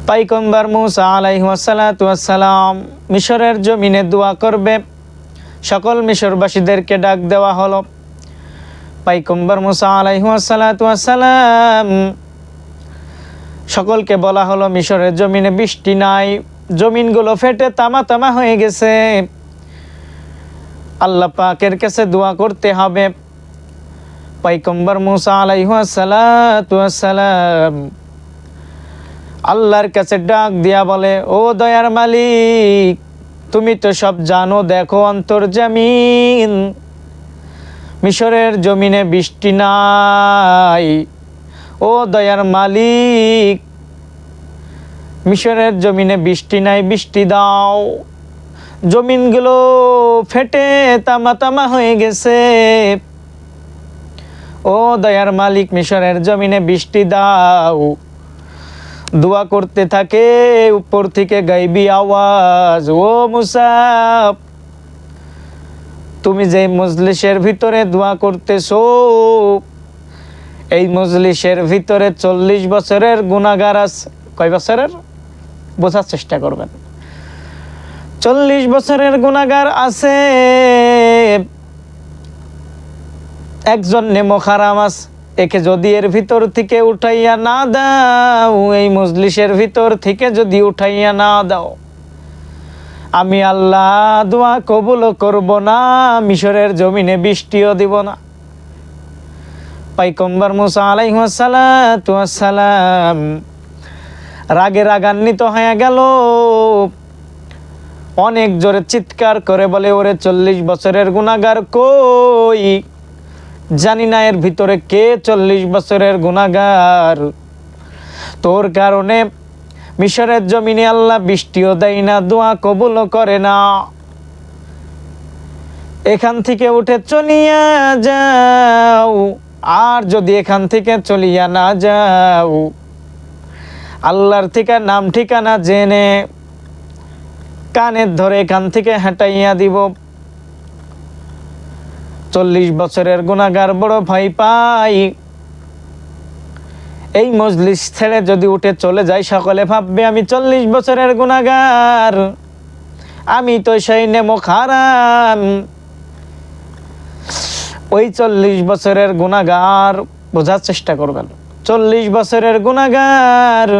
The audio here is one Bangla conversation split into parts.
পয়গম্বর মুসা আলাইহিস সালাতু ওয়াস সালাম মিশরের জমিনে দোয়া করবে। সকল মিশরবাসীদেরকে ডাক দেওয়া হলো। পয়গম্বর মুসা আলাইহিস সালাতু ওয়াস সালাম সকলকে বলা হলো মিশরের জমিনে বৃষ্টি নাই, জমিনগুলো ফেটে তামা তামা হয়ে গেছে, আল্লাহ পাকের কাছে দোয়া করতে হবে। পয়গম্বর মুসা আলাইহিস সালাতু ওয়াস সালাম আল্লাহর কাছে ডাক দিয়া বলে, ও দয়ার মালিক, তুমি তো সব জানো, দেখো অন্তর্জামিন, মিশরের জমিনে বৃষ্টি নাই। ও দয়ার মালিক, মিশরের জমিনে বৃষ্টি নাই, বৃষ্টি দাও। জমিনগুলো ফেটে তামা তামা হয়ে গেছে। ও দয়ার মালিক, মিশরের জমিনে বৃষ্টি দাও। দোয়া করতে থাকে, উপর থেকে গাইবি আওয়াজ, ও মুসা, তুমি যে মজলিসের ভিতরে দোয়া করতেছো, এই মজলিসের ভিতরে 40 বছরের গুনাহগার আছে। কয় বছরের? বোঝার চেষ্টা করবেন। 40 বছরের গুনাহগার আছে, একজন নেমক হারাম আছে। একে যদি এর ভিতর থেকে উঠাইয়া না দাও, এই মজলিসের ভিতর থেকে যদি উঠাইয়া না দাও, আমি আল্লাহ দোয়া কবুল করব না, মিশরের জমিনে বৃষ্টিও দিব না। পয়গম্বর মুসা আলাইহিস সালাতু ওয়াস সালাম রাগে রাগান্বিত হয়ে গেল, অনেক জোরে চিৎকার করে বলে, ওরে 40 বছরের গুনাহগার কই? জানি না এর ভিতরে কে 40 বছরের গুনাহগার। তোর কারণে মিশরের জমিনে আল্লাহ বৃষ্টিও দেয় না, দোয়া কবুল করে না। এখান থেকে উঠে চলিয়া যাও, আর যদি এখান থেকে চলিয়া না যাও, আল্লাহর থেকে নাম ঠিকানা জেনে কানের ধরে এখান থেকে হাঁটাইয়া দিব। 40 বছরের গুনাহগার বড় ভয় পাই, এই মজলিস ছেড়ে যদি উঠে চলে যাই, সকলে ভাববে আমি 40 বছরের গুনাহগার, আমি তো সেই নেমক হারাম। ওই 40 বছরের গুনাহগার, বোঝার চেষ্টা করবেন, 40 বছরের গুনাহগার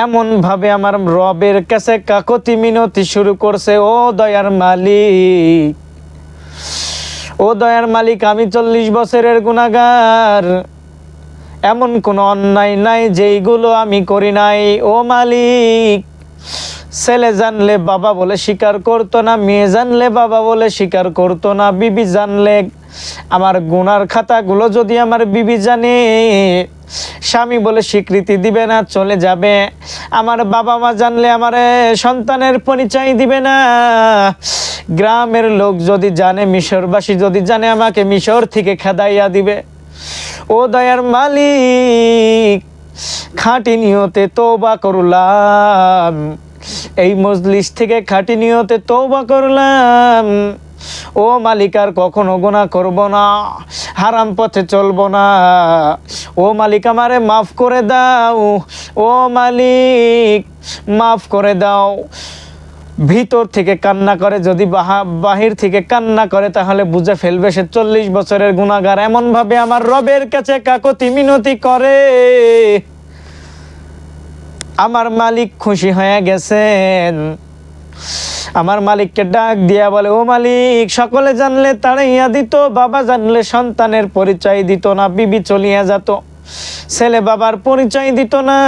এমন ভাবে আমার রবের কাছে কাকতি মিনতি শুরু করছে, ও দয়ার মালিক, ও দয়ার মালিক, আমি 40 বছরের গুনাহগার, এমন কোনো অন্যায় নাই যেইগুলো আমি করি নাই। ও মালিক, ছেলে জানলে বাবা বলে স্বীকার করতো না, মেয়ে জানলে বাবা বলে স্বীকার করতো না, বিবি জানলে, আমার গুনার খাতাগুলো যদি আমার বিবি জানে, স্বামী বলে স্বীকৃতি দিবে না, চলে যাবে। আমার বাবা মা জানলে আমার সন্তানের পরিচয় দিবে না। গ্রামের লোক যদি জানে, মিশরবাসী যদি জানে, আমাকে মিশর থেকে খেদাইয়া দিবে। ও দয়ার মালিক, খাঁটি নিয়তে তওবা করলাম, এই মজলিস থেকে খাঁটি নিয়তে তওবা করলাম। ও মালিক, আর কখনো গুনাহ করব না, হারাম পথে চলবো না। ও মালিক, আমারে মাফ করে দাও। ও মালিক, মাফ করে দাও। ভিতর থেকে কান্না করে, যদি বাহির থেকে কান্না করে, তাহলে বুঝে ফেলবে সে 40 বছরের গুনাহগার। এমন ভাবে আমার রবের কাছে কাকতি মিনতি করে, আমার মালিক খুশি হয়ে গেছেন। আমার মালিককে ডাক দিয়া বলে, ও মালিক, সকলে জানলে তাড়াইয়া দিত, বাবা জানলে সন্তানের পরিচয় দিত না, বিবি চলিয়া যেত, ছেলে বাবার পরিচয় দিত না।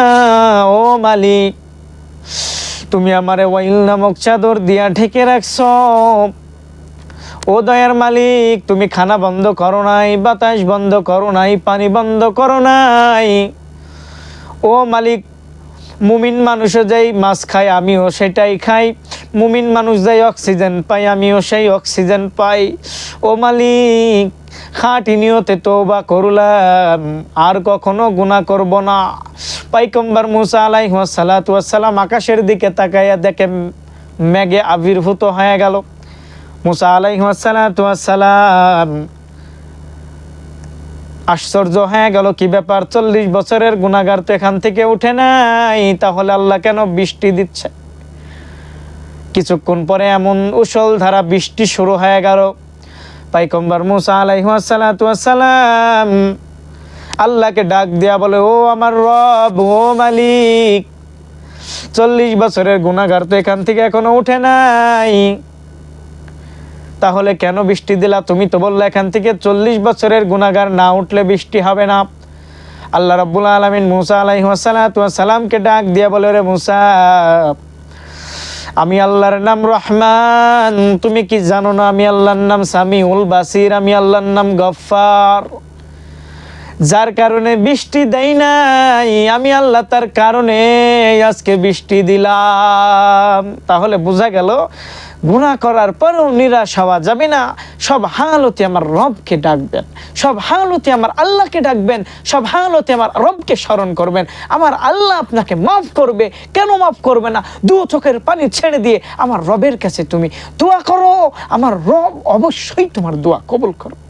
ও মালিক, তুমি আমারে ওয়াইল নামক চাদর দিয়া ঢেকে রাখছ। ও দয়ার মালিক, তুমি খানা বন্ধ করো নাই, বাতাস বন্ধ করো নাই, পানি বন্ধ করো নাই। ও মালিক, মুমিন মানুষও যাই মাছ খায়, আমিও সেটাই খাই। মুমিন মানুষ যাই অক্সিজেন পাই, আমিও সেই অক্সিজেন পাই। ও মালিক, খাঁটি নিয়তে তওবা করলাম, আর কখনো গুনাহ করব না। পয়গম্বর মুসা আলাইহিস সালাতু ওয়াস সালাম আকাশের দিকে তাকাইয়া দেখে মেঘে আবির্ভূত হয়ে গেল। মুসা আলাইহিস সালাতু ওয়াস সালাম আশ্চর্য হয়ে গেল, কি ব্যাপার, 40 বছরের গুনাহগার তো এখান থেকে উঠে নাই, তাহলে আল্লাহ কেন বৃষ্টি দিচ্ছে? কিছুক্ষণ পরে এমন উষল ধারা বৃষ্টি শুরু হয়ে গেল। পয়গম্বর মুসা আলাইহিস সালাম আল্লাহকে ডাক দিয়া বলে, ও আমার রব, ও মালিক, 40 বছরের গুনাহগার তো এখান থেকে এখনো উঠে নাই, তাহলে কেন বৃষ্টি দিলা? তুমি তো বললে এখান থেকে 40 বছরের গুনাহগার না উঠলে বৃষ্টি হবে না। আল্লাহ রাব্বুল আলামিন মুসা আলাইহিস সালামকে ডাক দিয়া বলে, রে মুসা, আমি আল্লাহর নাম রহমান, তুমি কি জানো না আমি আল্লাহর নাম সামিউল বাসির, আমি আল্লাহর নাম গফফার। যার কারণে বৃষ্টি দেই নাই, আমি আল্লাহ তার কারণে আজকে বৃষ্টি দিলাম। তাহলে বোঝা গেল গুনাহ করার পরেও নিরাশ হওয়া যাবে না। সব হালতে আমার রবকে ডাকবেন, সব হালতে আমার আল্লাহকে ডাকবেন, সব হালতে আমার রবকে স্মরণ করবেন। আমার আল্লাহ আপনাকে মাফ করবে। কেন মাফ করবে না? দু চোখের পানি ছেড়ে দিয়ে আমার রবের কাছে তুমি দোয়া করো, আমার রব অবশ্যই তোমার দোয়া কবুল করবে।